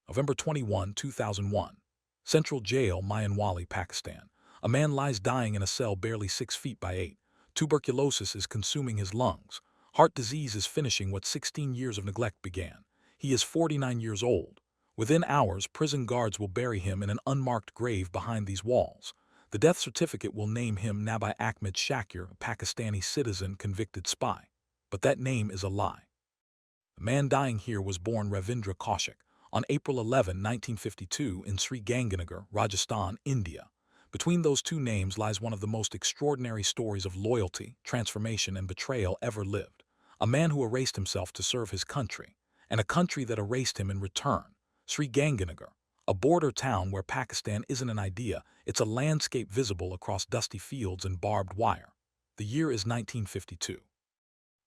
November 21, 2001. Central Jail, Mayanwali, Pakistan. A man lies dying in a cell barely 6 feet by 8. Tuberculosis is consuming his lungs. Heart disease is finishing what 16 years of neglect began. He is 49 years old. Within hours, prison guards will bury him in an unmarked grave behind these walls. The death certificate will name him Nabi Ahmed Shakir, a Pakistani citizen convicted spy. But that name is a lie. The man dying here was born Ravindra Kaushik on April 11, 1952 in Sri Ganganagar, Rajasthan, India. Between those two names lies one of the most extraordinary stories of loyalty, transformation, and betrayal ever lived. A man who erased himself to serve his country, and a country that erased him in return. Sri Ganganagar, a border town where Pakistan isn't an idea, it's a landscape visible across dusty fields and barbed wire. The year is 1952.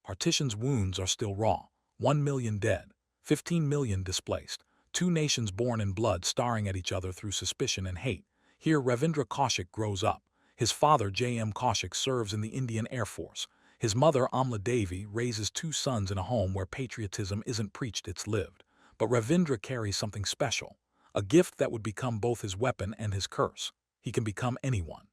Partition's wounds are still raw. 1 million dead, 15 million displaced, two nations born in blood staring at each other through suspicion and hate. Here Ravindra Kaushik grows up. His father, J.M. Kaushik, serves in the Indian Air Force. His mother, Amla Devi, raises two sons in a home where patriotism isn't preached, it's lived. But Ravindra carries something special, a gift that would become both his weapon and his curse. He can become anyone.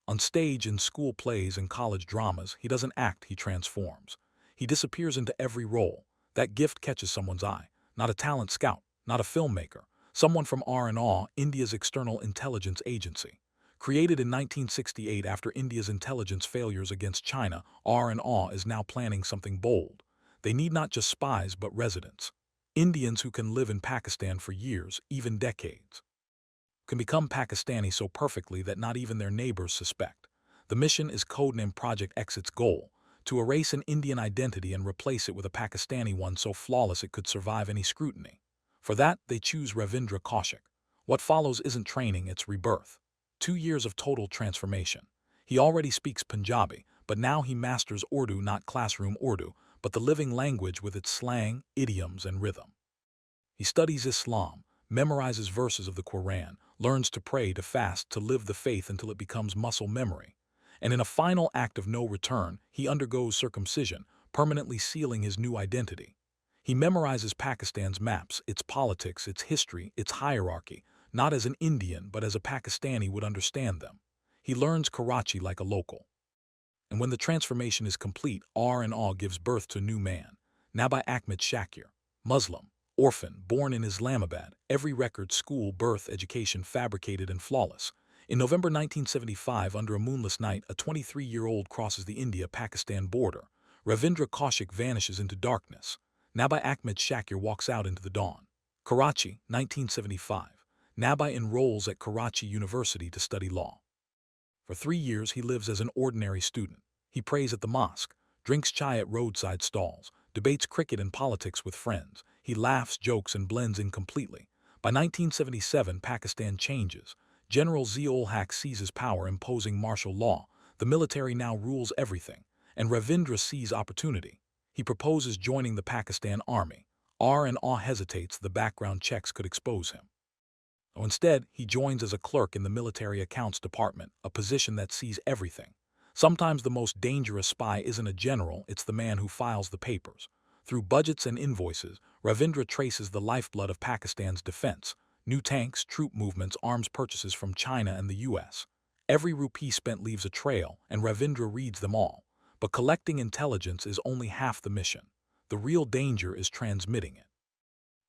On stage, in school plays and college dramas, he doesn't act, he transforms. He disappears into every role. That gift catches someone's eye. Not a talent scout, not a filmmaker. Someone from R&A, India's external intelligence agency. Created in 1968 after India's intelligence failures against China, R&A is now planning something bold. They need not just spies but residents. Indians who can live in Pakistan for years, even decades. Can become Pakistani so perfectly that not even their neighbors suspect. The mission is codenamed Project Exit's goal, to erase an Indian identity and replace it with a Pakistani one so flawless it could survive any scrutiny. For that, they choose Ravindra Kaushik. What follows isn't training, it's rebirth. 2 years of total transformation. He already speaks Punjabi, but now he masters Urdu, not classroom Urdu, but the living language with its slang, idioms, and rhythm. He studies Islam, memorizes verses of the Quran, learns to pray, to fast, to live the faith until it becomes muscle memory. And in a final act of no return, he undergoes circumcision, permanently sealing his new identity. He memorizes Pakistan's maps, its politics, its history, its hierarchy, not as an Indian but as a Pakistani would understand them. He learns Karachi like a local. And when the transformation is complete, R&A gives birth to a new man, Nabi Ahmed Shakir, Muslim, orphan, born in Islamabad, every record, school, birth, education fabricated and flawless. In November 1975, under a moonless night, a 23-year-old crosses the India-Pakistan border. Ravindra Kaushik vanishes into darkness. Nabi Ahmed Shakir walks out into the dawn. Karachi, 1975. Nabi enrolls at Karachi University to study law. For 3 years, he lives as an ordinary student. He prays at the mosque, drinks chai at roadside stalls, debates cricket and politics with friends. He laughs, jokes, and blends in completely. By 1977, Pakistan changes. General Zia-ul-Haq seizes power, imposing martial law. The military now rules everything, and Ravindra sees opportunity. He proposes joining the Pakistan Army. R&A hesitates, the background checks could expose him. Instead, he joins as a clerk in the Military Accounts Department, a position that sees everything. Sometimes the most dangerous spy isn't a general, it's the man who files the papers. Through budgets and invoices, Ravindra traces the lifeblood of Pakistan's defense. New tanks, troop movements, arms purchases from China and the U.S. Every rupee spent leaves a trail, and Ravindra reads them all. But collecting intelligence is only half the mission. The real danger is transmitting it.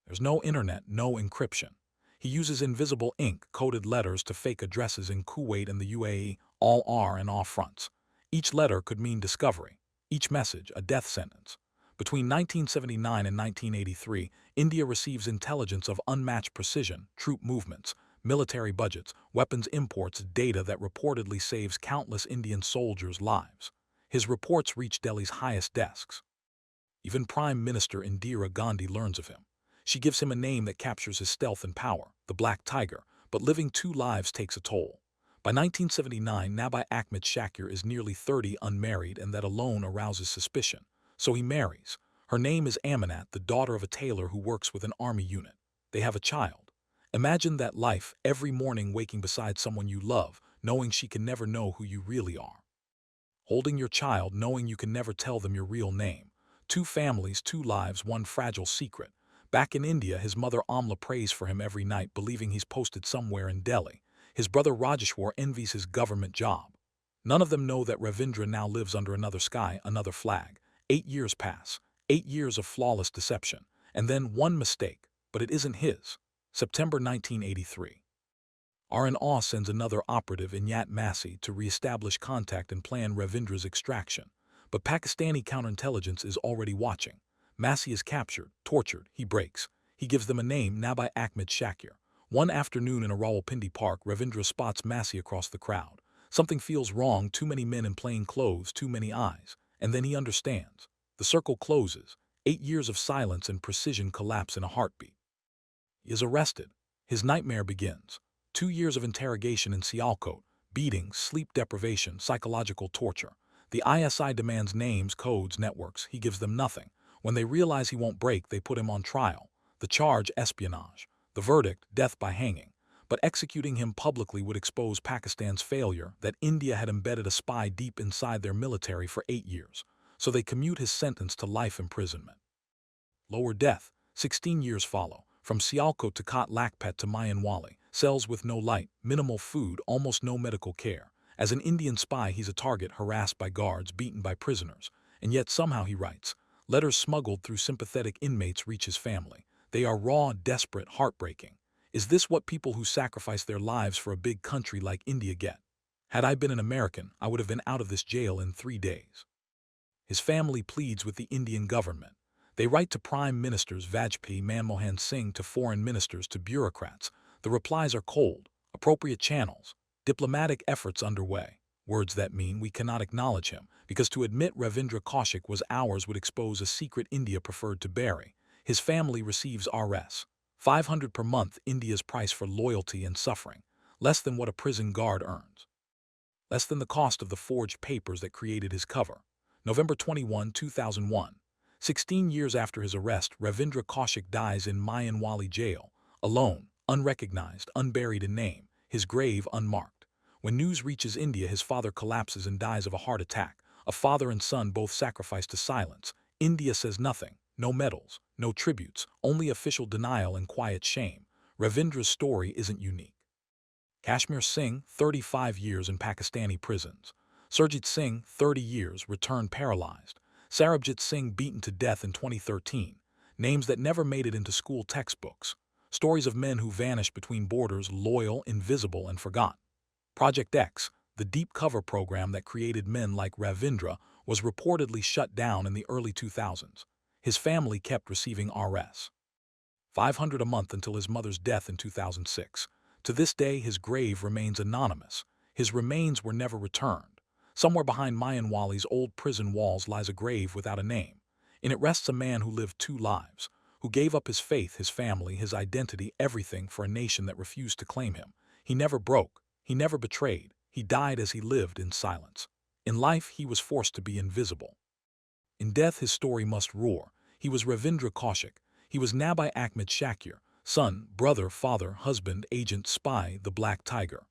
There's no internet, no encryption. He uses invisible ink, coded letters to fake addresses in Kuwait and the UAE, all R&A fronts. Each letter could mean discovery, each message a death sentence. Between 1979 and 1983, India receives intelligence of unmatched precision, troop movements, military budgets, weapons imports, data that reportedly saves countless Indian soldiers' lives. His reports reach Delhi's highest desks. Even Prime Minister Indira Gandhi learns of him. She gives him a name that captures his stealth and power, the Black Tiger, but living 2 lives takes a toll. By 1979, Nabi Ahmed Shakir is nearly 30, unmarried, and that alone arouses suspicion. So he marries. Her name is Aminat, the daughter of a tailor who works with an army unit. They have a child. Imagine that life, every morning waking beside someone you love, knowing she can never know who you really are. Holding your child, knowing you can never tell them your real name. 2 families, 2 lives, 1 fragile secret. Back in India, his mother Amla prays for him every night, believing he's posted somewhere in Delhi. His brother Rajeshwar envies his government job. None of them know that Ravindra now lives under another sky, another flag. 8 years pass. 8 years of flawless deception. And then one mistake, but it isn't his. September 1983. RNA sends another operative Inyat Massi to re-establish contact and plan Ravindra's extraction. But Pakistani counterintelligence is already watching. Massi is captured, tortured, he breaks. He gives them a name, Nabi Ahmed Shakir. One afternoon in a Rawalpindi park, Ravindra spots Massi across the crowd. Something feels wrong, too many men in plain clothes, too many eyes. And then he understands. The circle closes. 8 years of silence and precision collapse in a heartbeat. He is arrested. His nightmare begins. 2 years of interrogation in Sialkot, beatings, sleep deprivation, psychological torture. The ISI demands names, codes, networks. He gives them nothing. When they realize he won't break, they put him on trial. The charge, espionage. The verdict, death by hanging. But executing him publicly would expose Pakistan's failure, that India had embedded a spy deep inside their military for 8 years. So they commute his sentence to life imprisonment. Lower death. 16 years follow. From Sialkot to Kot Lakpat to Mayanwali. Cells with no light, minimal food, almost no medical care. As an Indian spy, he's a target, harassed by guards, beaten by prisoners. And yet somehow, he writes, letters smuggled through sympathetic inmates reach his family. They are raw, desperate, heartbreaking. Is this what people who sacrifice their lives for a big country like India get? Had I been an American, I would have been out of this jail in 3 days. His family pleads with the Indian government. They write to Prime Ministers Vajpayee, Manmohan Singh, to foreign ministers, to bureaucrats. The replies are cold. Appropriate channels. Diplomatic efforts underway. Words that mean we cannot acknowledge him, because to admit Ravindra Kaushik was ours would expose a secret India preferred to bury. His family receives Rs. 500 per month, India's price for loyalty and suffering. Less than what a prison guard earns. Less than the cost of the forged papers that created his cover. November 21, 2001. 16 years after his arrest, Ravindra Kaushik dies in Mayanwali jail, alone, unrecognized, unburied in name, his grave unmarked. When news reaches India, his father collapses and dies of a heart attack. A father and son both sacrificed to silence. India says nothing. No medals, no tributes, only official denial and quiet shame. Ravindra's story isn't unique. Kashmir Singh, 35 years in Pakistani prisons. Surjit Singh, 30 years, returned paralyzed. Sarabjit Singh, beaten to death in 2013. Names that never made it into school textbooks. Stories of men who vanished between borders, loyal, invisible, and forgotten. Project X, the deep cover program that created men like Ravindra, was reportedly shut down in the early 2000s. His family kept receiving Rs. 500 a month until his mother's death in 2006. To this day, his grave remains anonymous. His remains were never returned. Somewhere behind Mayanwali's old prison walls lies a grave without a name. In it rests a man who lived 2 lives, who gave up his faith, his family, his identity, everything for a nation that refused to claim him. He never broke. He never betrayed. He died as he lived, in silence. In life, he was forced to be invisible. In death, his story must roar. He was Ravindra Kaushik. He was Nabi Ahmed Shakir, son, brother, father, husband, agent, spy, the Black Tiger.